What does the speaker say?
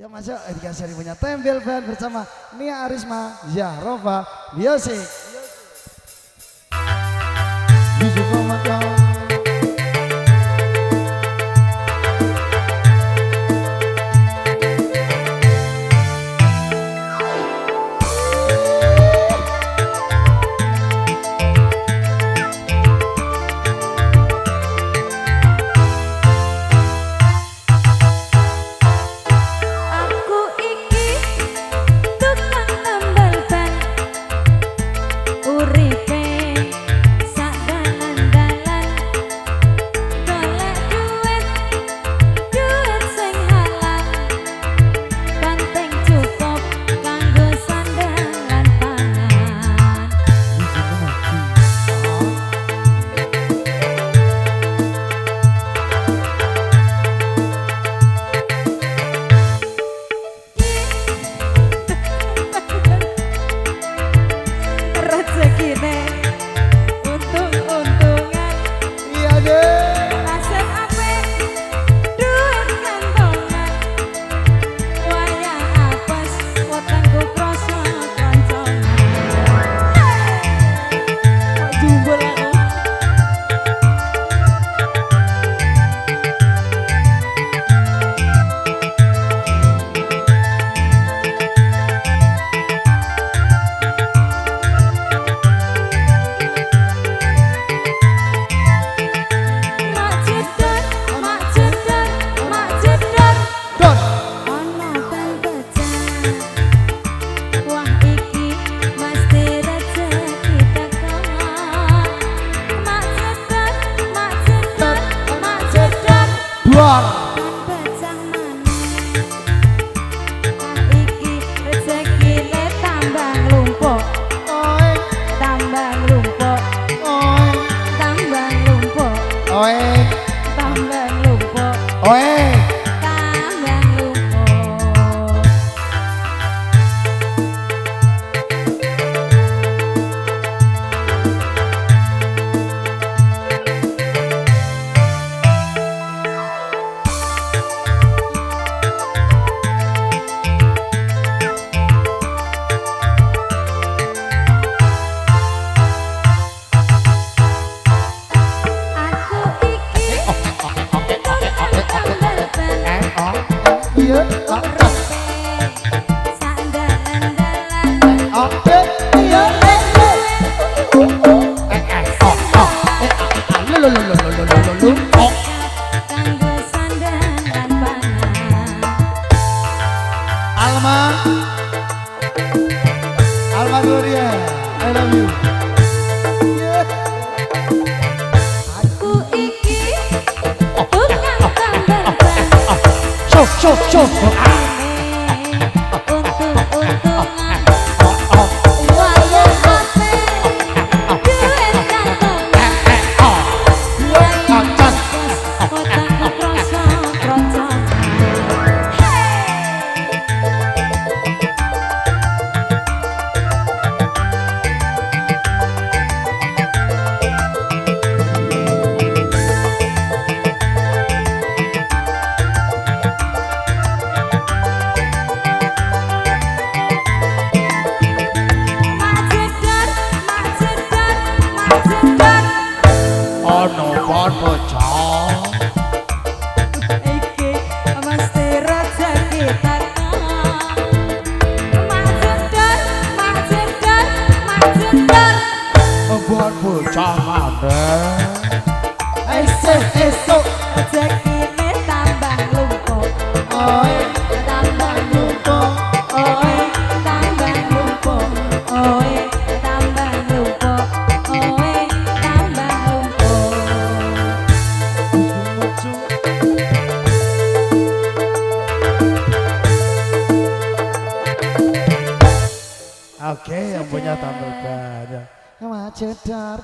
Ya masuk dikasih punya Tembel Band bersama Nia Arisma, Zahrova, Music. Music Alma Gloria, I love you. Aku iki tukang tambal ban. Show. Untung-untungan wayang ape duit kantongan wayang kos kota kroso-kroso. Ono bon bocah Iki mesti rezeki takon. Mak jedar. bon bocah mandek esok Rezekine tambah lumpuk. oi Tambah lumpuk. Oi, tambah lumpuk. Oi, tambah lumpuk. Oi, tambah lumpuk. Oke, yang punya tambal ban. Mak jedar.